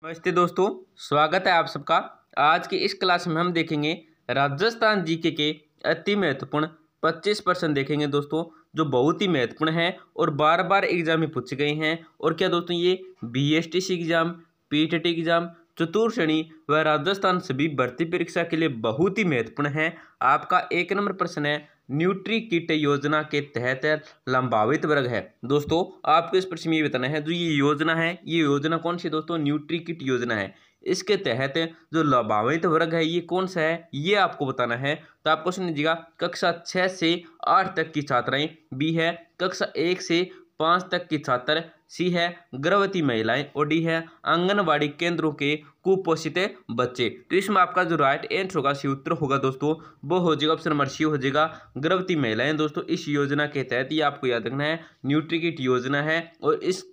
नमस्ते दोस्तों, स्वागत है आप सबका। आज की इस क्लास में हम देखेंगे राजस्थान जीके के अति महत्वपूर्ण 25% देखेंगे दोस्तों, जो बहुत ही महत्वपूर्ण है और बार बार एग्जाम में पूछे गए हैं। और क्या दोस्तों, ये बीएसटीसी एग्जाम, पीटीटी एग्जाम, चतुर्थ श्रेणी व राजस्थान सभी भर्ती परीक्षा के लिए बहुत ही महत्वपूर्ण है। आपका 1 नंबर प्रश्न है, न्यूट्री किट योजना के तहत लंबावित वर्ग है। दोस्तों, आपको इस प्रश्न में ये बताना है, जो ये योजना है, ये योजना कौन सी दोस्तों? न्यूट्री किट योजना है। इसके तहत जो लाभान्वित वर्ग है ये कौन सा है, ये आपको बताना है। तो आप क्वेश्चन लीजिएगा, कक्षा 6 से 8 तक की छात्राएं, बी है कक्षा 1 से 5 तक की छात्र, सी है गर्भवती महिलाएं और डी है आंगनवाड़ी केंद्रों के कुपोषित बच्चे। तो इसमें आपका जो राइट आंसर होगा, सी उत्तर होगा दोस्तों, वो हो जाएगा ऑप्शन नंबर सी हो जाएगा गर्भवती महिलाएं। दोस्तों, इस योजना के तहत ये आपको याद रखना है, न्यूट्री किट योजना है। और इस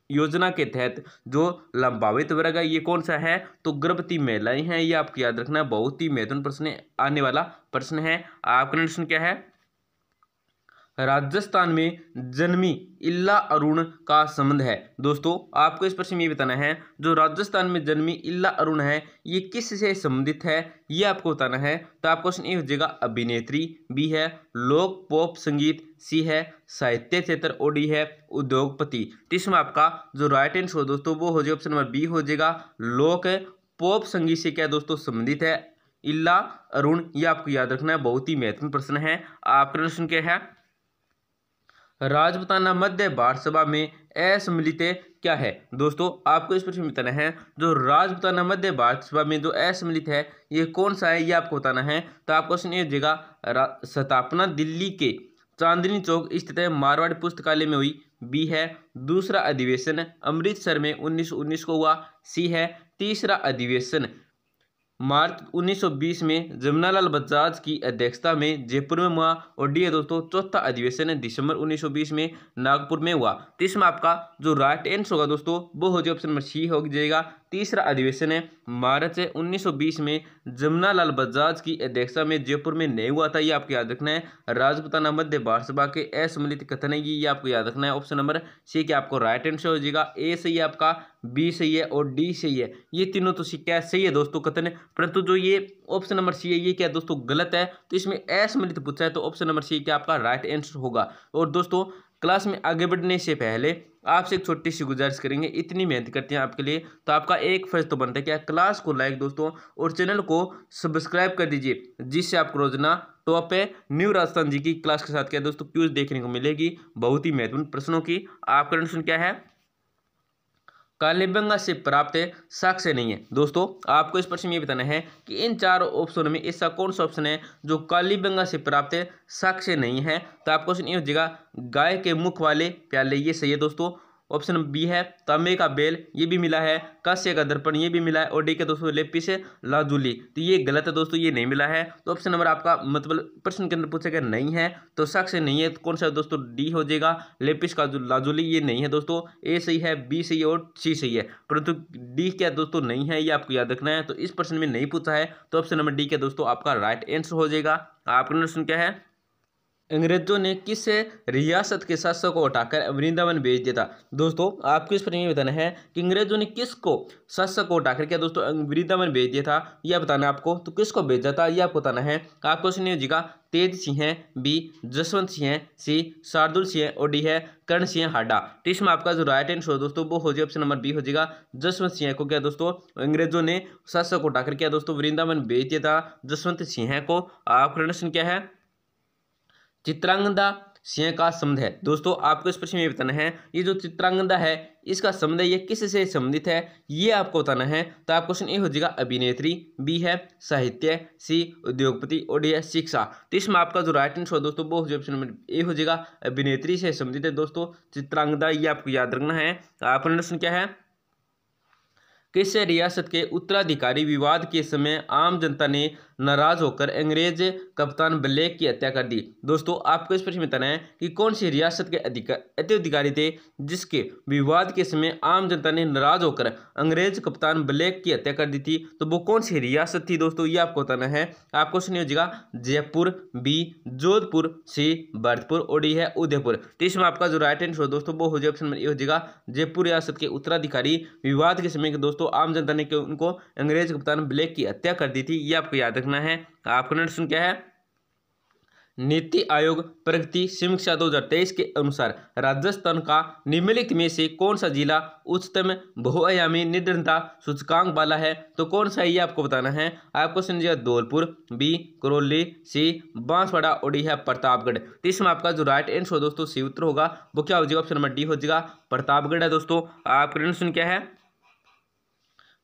योजना के तहत जो लंबावित वर्ग है ये कौन सा है? तो गर्भवती महिलाएं हैं। ये आपको याद रखना है, बहुत ही महत्वपूर्ण प्रश्न आने वाला प्रश्न है। आपका प्रश्न क्या है? राजस्थान में जन्मी इल्ला अरुण का संबंध है। दोस्तों, आपको इस प्रश्न में ये बताना है, जो राजस्थान में जन्मी इल्ला अरुण है ये किस से संबंधित है, ये आपको बताना है। तो आपका क्वेश्चन ये हो जाएगा अभिनेत्री, बी है लोक पॉप संगीत, सी है साहित्य क्षेत्र और डी है उद्योगपति। तो इसमें आपका जो राइट आंसर हो दोस्तों, वो हो जाएगा ऑप्शन नंबर बी हो जाएगा लोक पॉप संगीत से क्या दोस्तों संबंधित है इल्ला अरुण। ये आपको याद रखना है, बहुत ही महत्वपूर्ण प्रश्न है। आपका प्रश्न क्या है? राजपूताना मध्य भारत सभा में असम्मिलित क्या है? दोस्तों, आपको इस प्रश्न में बताना है, जो राजपूताना मध्य भारत सभा में जो असम्मिलित है ये कौन सा है, ये आपको बताना है। तो आपको क्वेश्चन ये देगा, स्थापना दिल्ली के चांदनी चौक स्थित मारवाड़ी पुस्तकालय में हुई, बी है दूसरा अधिवेशन अमृतसर में 1919 को हुआ, सी है तीसरा अधिवेशन मार्च 1920 में जमनालाल बजाज की अध्यक्षता में जयपुर में हुआ, और डी है दोस्तों चौथा अधिवेशन दिसंबर 1920 में नागपुर में हुआ। तो इसमें आपका जो राइट आंसर होगा दोस्तों, वो हो जाए ऑप्शन नंबर सी हो जाएगा तीसरा अधिवेशन है मार्च 1920 में जमनालाल बजाज की अध्यक्षता में जयपुर में नहीं हुआ था। ये आपको याद रखना है। राजपूताना मध्य भारत सभा के असम्मिलित कथन है, ये आपको याद रखना है। ऑप्शन नंबर सी के आपको राइट आंसर हो जाएगा। ए सही है आपका, बी सही है और डी सही है। ये तीनों तो क्या सही है दोस्तों कथन, परंतु जो ये ऑप्शन नंबर सी है ये क्या दोस्तों गलत है। तो इसमें असम्मिलित पूछा है, तो ऑप्शन नंबर सी क्या आपका राइट आंसर होगा। और दोस्तों, क्लास में आगे बढ़ने से पहले आपसे एक छोटी सी गुजारिश करेंगे, इतनी मेहनत करते हैं आपके लिए, तो आपका एक फर्ज तो बनता है क्या, क्लास को लाइक दोस्तों और चैनल को सब्सक्राइब कर दीजिए, जिससे आपको रोजाना टॉप पे न्यू राजस्थान जी की क्लास के साथ क्या दोस्तों क्यूज देखने को मिलेगी, बहुत ही महत्वपूर्ण प्रश्नों की। आपका प्रश्न क्या है? कालीबंगा से प्राप्त साक्ष्य नहीं है। दोस्तों, आपको इस प्रश्न में ये बताना है कि इन चार ऑप्शनों में ऐसा कौन सा ऑप्शन है जो कालीबंगा से प्राप्त साक्ष्य नहीं है। तो आपको क्वेश्चन ये हो जाएगा, गाय के मुख वाले प्याले, ये सही है दोस्तों। ऑप्शन बी है तांबे का बेल, ये भी मिला है। कांस्य का दर्पण, ये भी मिला है। और डी के दोस्तों लेपिस लाजुली, तो ये गलत है दोस्तों, ये नहीं मिला है। तो ऑप्शन नंबर आपका मतलब प्रश्न के अंदर पूछेगा नहीं है, तो साक्ष्य नहीं है, तो कौन सा है दोस्तों? डी हो जाएगा लेपिस का लाजुली, ये नहीं है दोस्तों। ए सही है, बी सही है और सी सही है, परंतु डी क्या दोस्तों नहीं है, ये आपको याद रखना है। तो इस प्रश्न में नहीं पूछा है, तो ऑप्शन नंबर डी क्या दोस्तों आपका राइट आंसर हो जाएगा। आपका प्रश्न क्या है? अंग्रेजों ने किस रियासत के शासक को हटाकर वृंदावन भेज दिया था? दोस्तों, आपको इस पर ये बताना है कि अंग्रेजों ने किसको शासक को हटाकर क्या दोस्तों वृंदावन भेज दिया था, यह बताना है आपको। तो किसको भेजा था ये आपको बताना है। आपको सुनिए जीगा, तेज सिंह है, बी जसवंत सिंह है, सी शार्दुल सिंह है और डी है कर्ण सिंह हाडा। तो इसमें आपका जो राइट आंसर हो दोस्तों, वो हो जाए ऑप्शन नंबर बी हो जाएगा जसवंत सिंह को क्या दोस्तों अंग्रेजों ने शासक को हटाकर क्या दोस्तों वृंदावन भेज दिया था जसवंत सिंह को। आपका प्रश्न क्या है? चित्रांगदा सिंह का संबंध है। दोस्तों, आपको इस प्रश्न में बताना है, ये जो चित्रांगदा है इसका संबंध है, ये किस से संबंधित है, ये आपको बताना है। तो आपको क्वेश्चन ए हो जाएगा अभिनेत्री, बी है साहित्य, सी उद्योगपति और डी है शिक्षा। तो इसमें आपका जो राइट आंसर हो दोस्तों, वो ऑप्शन नंबर ए हो जाएगा अभिनेत्री से संबंधित है दोस्तों चित्रांगदा, ये आपको याद रखना है। आपका प्रश्न क्या है? किस रियासत के उत्तराधिकारी विवाद के समय आम जनता ने नाराज होकर अंग्रेज कप्तान ब्लेक की हत्या कर दी। दोस्तों आपको इस प्रश्न में बताना है कि कौन सी रियासत के अधिकारी थे जिसके विवाद के समय आम जनता ने नाराज होकर अंग्रेज कप्तान ब्लेक की हत्या कर दी थी। तो वो कौन सी रियासत थी दोस्तों, ये आपको बताना है। आपको सुनिए हो जाएगा जयपुर, बी जोधपुर, सी भरतपुर और डी है उदयपुर। तो इसमें आपका जो राइट आंसर दोस्तों वो हो जाएगा ऑप्शन नंबर ए हो जाएगा जयपुर रियासत के उत्तराधिकारी विवाद के समय दोस्तों आम जनता ने उनको अंग्रेज कप्तान ब्लेक की हत्या कर दी थी। ये आपको याद रखना है। आपका नेक्स्ट क्वेश्चन क्या है, नीति आयोग प्रगति समीक्षा 2023 के अनुसार राजस्थान का निम्नलिखित में से कौन सा जिला उच्चतम बहुआयामी निडरता सूचकांक वाला है। तो कौन सा ये आपको बताना है। आपको समझिएगा धौलपुर, बी करौली, सी बांसवाड़ा और डी है प्रतापगढ़। तो इसमें आपका जो राइट आंसर दोस्तों सी उत्तर होगा वो क्या हो जाएगा, ऑप्शन नंबर डी हो जाएगा प्रतापगढ़ है। दोस्तों आपका क्वेश्चन क्या है,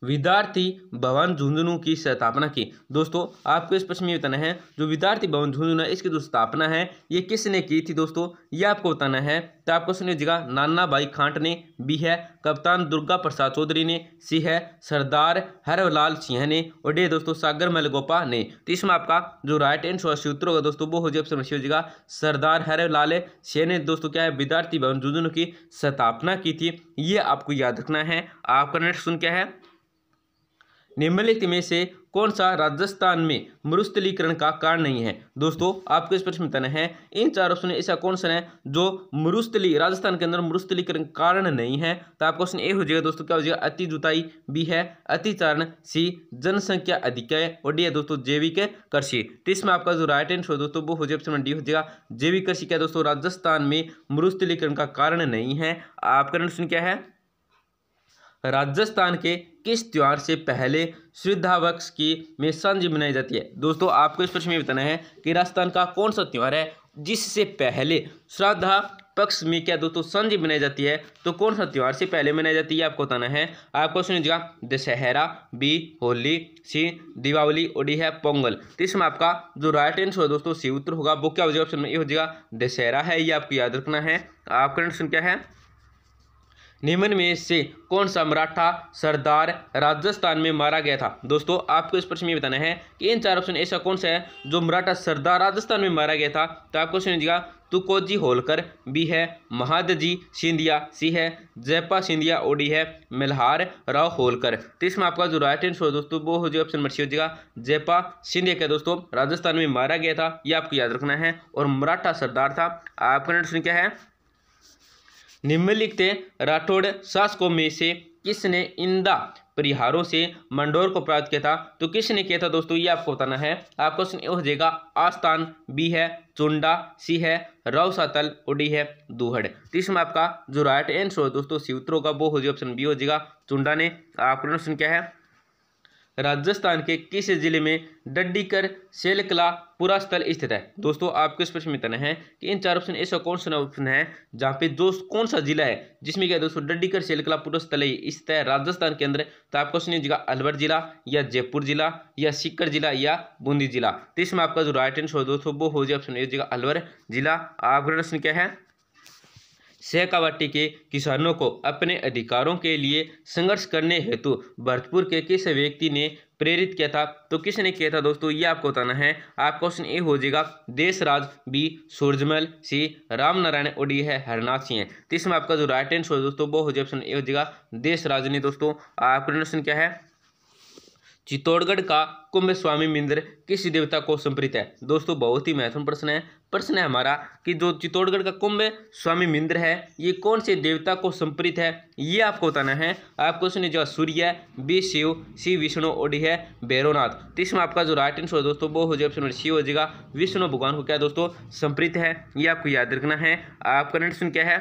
विद्यार्थी भवन झुंझुनू की स्थापना की। दोस्तों आपको इस प्रश्न में बताना है जो विद्यार्थी भवन झुंझुनू है इसकी जो स्थापना है ये किसने की थी दोस्तों, ये आपको बताना है। तो आपको सुनिएगा नाना भाई खांट ने, बी है कप्तान दुर्गा प्रसाद चौधरी ने, सी है सरदार हरलाल सिंह ने और डी दोस्तों सागर मलगोपा ने। तो इसमें आपका जो राइट आंसर सूत्र होगा दोस्तों वो हो जाए ऑप्शन हो जाएगा सरदार हरलाल सिंह ने दोस्तों क्या है विद्यार्थी भवन झुंझुनू की स्थापना की थी। ये आपको याद रखना है। आपका नेक्स्ट क्वेश्चन क्या है, निम्नलिखित में से कौन सा राजस्थान में मरुस्थलीकरण का कारण नहीं है। दोस्तों आपको इस प्रश्न में बताना है इन चार ऑप्शन में ऐसा कौन सा है जो राजस्थान के अंदर मरुस्थलीकरण कारण नहीं है। तो आपका क्वेश्चन ए हो जाएगा दोस्तों क्या हो जाएगा अति जुताई, बी है अतिचारण, सी जनसंख्या अधिक है और डी है दोस्तों जैविक कृषि। तो इसमें आपका जो राइट आंसर दोस्तों वो हो जाएगा ऑप्शन डी हो जाएगा जैविक कृषि। क्या दोस्तों राजस्थान में मरुस्थलीकरण का कारण नहीं है। आपका क्वेश्चन क्या है, राजस्थान के किस त्योहार से पहले श्रद्धा पक्ष की में सांझी मनाई जाती है। दोस्तों आपको इस प्रश्न में बताना है कि राजस्थान का कौन सा त्योहार है जिससे पहले श्रद्धा पक्ष में क्या दोस्तों सांझी मनाई जाती है। तो कौन सा त्योहार से पहले मनाई जाती है आपको बताना है। आपको सुनिएगा दशहरा, बी होली, सी दीपावली और डी है पोंगल। तो इसमें आपका जो राइट आंसर दोस्तों सी उत्तर होगा वो क्या हो जाएगा, ऑप्शन में ये हो जाएगा दशहरा है। ये आपको याद रखना है। आपका क्वेश्चन क्या है, निम्न में से कौन सा मराठा सरदार राजस्थान में मारा गया था। दोस्तों आपको इस प्रश्न में बताना है कि इन चार ऑप्शन ऐसा कौन सा है जो मराठा सरदार राजस्थान में मारा गया था। तो आपको सुनिएगा तुकोजी होलकर, बी है महादजी सिंधिया, सी है जयपा सिंधिया और डी है मल्हार राव होलकर। तो इसमें आपका जो राइट आंसर दोस्तों वो हो जाएगा ऑप्शन नंबर सी हो जाएगा जयपा सिंधिया क्या दोस्तों राजस्थान में मारा गया था। ये आपको याद रखना है और मराठा सरदार था। आपका क्वेश्चन क्या है, निम्नलिखित राठौड़ शासकों में से किसने इंदा परिहारों से मंडोर को प्राप्त किया था। तो किसने किया था दोस्तों ये आपको बताना है। आपका क्वेश्चन हो जाएगा आस्तान, बी है चुंडा, सी है राव सातल और डी है दूहड़। तो इसमें आपका जो राइट आंसर दोस्तों सी उत्तर होगा वो हो जाएगा ऑप्शन बी हो जाएगा चुंडा ने। आपका क्वेश्चन क्या है, राजस्थान के किस जिले में डड्डीकर शैलकला पूरा स्थल स्थित है। दोस्तों आपको इस प्रश्न में बताना है कि इन चार ऑप्शन ऐसा कौन सा ऑप्शन है जहाँ पे जो कौन सा जिला है जिसमें क्या दोस्तों डड्डीकर शैलकला पूरा स्थल स्थित है राजस्थान के अंदर। तो आपको सुनिएगा अलवर जिला या जयपुर जिला या सीकर जिला या बूंदी जिला। तो इसमें आपका जो राइट आंसर दोस्तों वो हो जाए ऑप्शन ए जगह अलवर जिला। आपका प्रश्न क्या है, शेखावाटी के किसानों को अपने अधिकारों के लिए संघर्ष करने हेतु भरतपुर के किस व्यक्ति ने प्रेरित किया था। तो किसने किया था दोस्तों ये आपको बताना है। आपका क्वेश्चन ए हो जाएगा देशराज, बी सूरजमल, सी रामनारायण और डी है हरनाथ सिंह। तो इसमें आपका जो राइट आंसर दोस्तों वो हो जाएगा ऑप्शन ए हो जाएगा देशराज ने। दोस्तों आपका क्वेश्चन क्या है, चित्तौड़गढ़ का कुंभ स्वामी मंदिर किस देवता को समर्पित है। दोस्तों बहुत ही महत्वपूर्ण प्रश्न है हमारा कि जो चित्तौड़गढ़ का कुंभ स्वामी मंदिर है ये कौन से देवता को समर्पित है ये आपको बताना है। आपको सुनिए जो सूर्य, बी शिव, सी विष्णु और डी है भैरवनाथ। तो इसमें आपका जो राइट आंसर दोस्तों वो हो जाए ऑप्शन सी हो जाएगा विष्णु भगवान को क्या दोस्तों समर्पित है। ये आपको याद रखना है। आपका नेक्स्ट क्या है,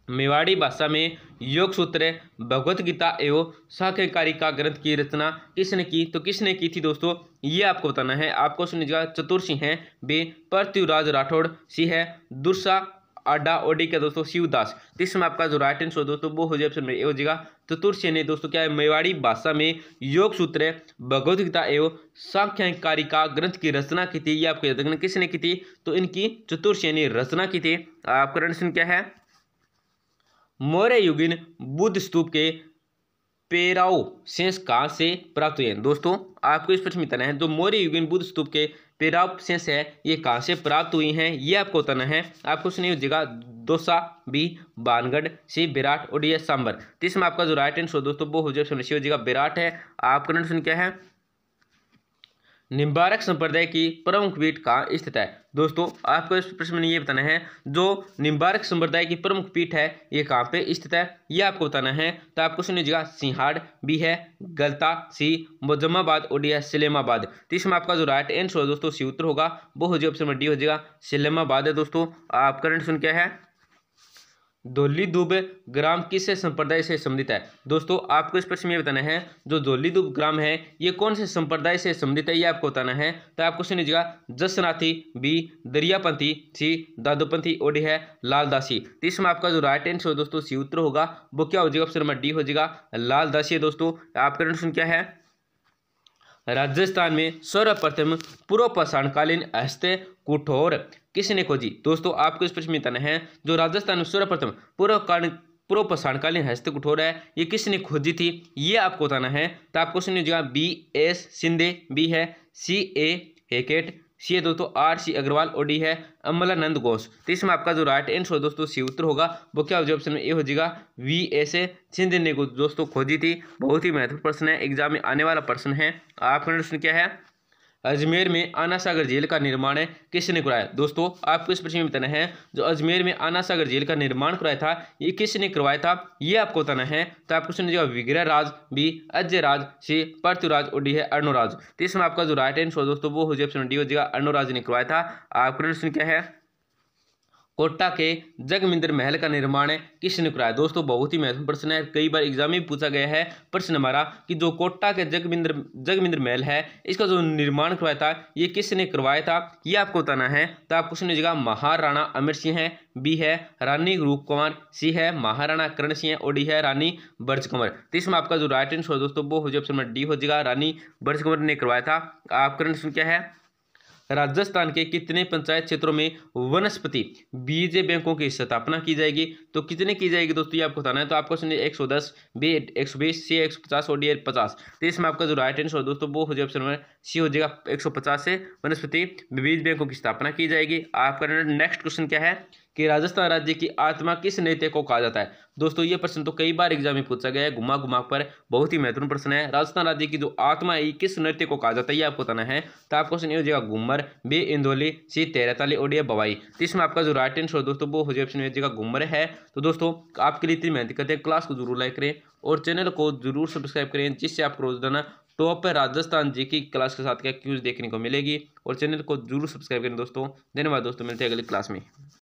मेवाड़ी भाषा में योग सूत्र भगवत गीता एवं साकेकारिका ग्रंथ की रचना किसने की। तो किसने की थी दोस्तों ये आपको बताना है। आपको सुनिएगा चतुर्सी हैं, बे पृथ्वीराज राठौड़, सी है दुर्सा आडा ओडी का दोस्तों शिवदास। तो इसमें आपका जो राइट आंसर दोस्तों वो हो जाए ऑप्शन में ए हो जाएगा चतुर्सी ने दोस्तों क्या है मेवाड़ी भाषा में योग सूत्र भगवत गीता एवं सांख्यकारिका ग्रंथ की रचना की थी। ये आपको याद रखना किसने की थी। तो इनकी चतुर्सी ने रचना की थी। आपका प्रश्न क्या है, मौर्य युगीन बुद्ध स्तूप के पेराओ शेष कहाँ से प्राप्त हुए हैं? दोस्तों आपको इस प्रश्न में बताना है जो मौर्य युगीन बुद्ध स्तूप के पेराओ शेष है ये कहाँ से प्राप्त हुई हैं, ये आपको बताना है। आपको सुनिए हो जाएगा दौसा, बी बानगढ़, सी विराट और डी सांबर। तो इसमें आपका जो राइट आंसर दोस्तों वो हो जाएगा विराट है। आपका प्रश्न क्या है? निम्बारक संप्रदाय की प्रमुख पीठ कहाँ स्थित है? दोस्तों आपको इस प्रश्न में ये बताना है जो निम्बारक संप्रदाय की प्रमुख पीठ है ये कहाँ पे स्थित है, ये आपको बताना है। तो आपको सुनिएगा सिंहाड़, बी है गलता, सी मोजम्माबाद और डी है सलेमाबाद। तो इसमें आपका जो राइट आंसर है दोस्तों सी उत्तर होगा वो हो जाएगा ऑप्शन नंबर डी हो जाएगा सलेमाबाद है। दोस्तों आपका करंट सुन क्या है? धौलीधुप ग्राम किस संप्रदाय से संबंधित है? दोस्तों आपको इस प्रश्न में बताना है जो धौलीधुप ग्राम है ये कौन से संप्रदाय से संबंधित है, ये आपको बताना है। तो आपको सुनिएगा जसनाथी, बी दरियापंथी, सी दादोपंथी और डी है लालदासी। तो इसमें आपका जो राइट आंसर है दोस्तों सी उत्तर होगा वो क्या हो जाएगा? ऑप्शन नंबर डी हो जाएगा लालदासी है। दोस्तों आपका प्रश्न क्या है? राजस्थान में सर्वप्रथम पूर्व पाषाणकालीन हस्ते कुठोर किसने खोजी? दोस्तों आपको इस प्रश्न में बताना है जो राजस्थान में सर्वप्रथम पूर्व पाषाणकालीन हस्त कुठोर है ये किसने खोजी थी, ये आपको बताना है। तो आपको सुनिएगा बी एस शिंदे, बी है सी ए हेकेट, सी है दोस्तों आर सी अग्रवाल और डी है अमलानंद घोष। तो इसमें आपका जो राइट आंसर दोस्तों सी उत्तर होगा वो क्या हो जाएगा? ऑप्शन में ए हो जाएगा वी एस ए शिंदे ने को दोस्तों खोजी थी। बहुत ही महत्वपूर्ण प्रश्न है, एग्जाम में आने वाला प्रश्न है। आपका प्रश्न क्या है? अजमेर में आना सागर झील का निर्माण किसने कराया? दोस्तों आपको इस प्रश्न में बताना है जो अजमेर में आना सागर झील का निर्माण कराया था ये किसने करवाया था, ये आपको बताना है। तो आपको सुनिएगा विग्रह राज, बी अजय राज, सी पृथ्वीराज और डी है अर्णोराज। तो इसमें आपका जो राइट आंसर दोस्तों वो हो जाएगा ऑप्शन डी हो जाएगा अर्णोराज ने करवाया था। आपका प्रश्न क्या है? कोटा के जगमिंदर महल का निर्माण किसने कराया? दोस्तों बहुत ही महत्वपूर्ण प्रश्न है, कई बार एग्जाम में पूछा गया है प्रश्न हमारा कि जो कोटा के जगमिंदर महल है इसका जो निर्माण करवाया था ये किसने करवाया था, ये आपको बताना है। तो आपको सुनिएगा महाराणा अमर सिंह है, बी है रानी रूप कुमार, सी है महाराणा करण सिंह और डी है रानी ब्रज कंवर। तो इसमें आपका जो राइट आंसर दोस्तों वो हो जाएगा ऑप्शन नंबर डी हो जाएगा रानी ब्रज कंवर ने करवाया था। आपका प्रश्न क्या है? राजस्थान के कितने पंचायत क्षेत्रों में वनस्पति बीज बैंकों की स्थापना की जाएगी? तो कितने की जाएगी दोस्तों ये आपको बताना है। तो आपको सुनिए 110, बी 120, सी 150 और डी 50। तो इसमें आपका जो राइट आंसर दोस्तों वो हो जाएगा ऑप्शन नंबर सी हो जाएगा 150 से वनस्पति बीज बैंकों की स्थापना की जाएगी। आपका नेक्स्ट क्वेश्चन क्या है कि राजस्थान राज्य की आत्मा किस नेता को कहा जाता है? दोस्तों ये प्रश्न तो कई बार एग्जाम में पूछा गया है, घुमा घुमा पर बहुत ही महत्वपूर्ण प्रश्न है। राजस्थान राज्य की जो आत्मा है किस नृत्य को कहा जाता है ये आपको बताना है। तो आपको क्वेश्चन ये हो जाएगा घूमर, बी इंदौली, सी तेरताली और डी बवाई। तो इसमें आपका जो राइट आंसर दोस्तों वो हो जाएगा ऑप्शन हो जाएगा घूमर है। तो दोस्तों आपके लिए इतनी मेहनत करते हैं, क्लास को जरूर लाइक करें और चैनल को जरूर सब्सक्राइब करें जिससे आपको रोजाना टॉप पर राजस्थान जी की क्लास के साथ क्या क्यूज देखने को मिलेगी। और चैनल को जरूर सब्सक्राइब करें दोस्तों। धन्यवाद दोस्तों, मिलते हैं अगली क्लास में।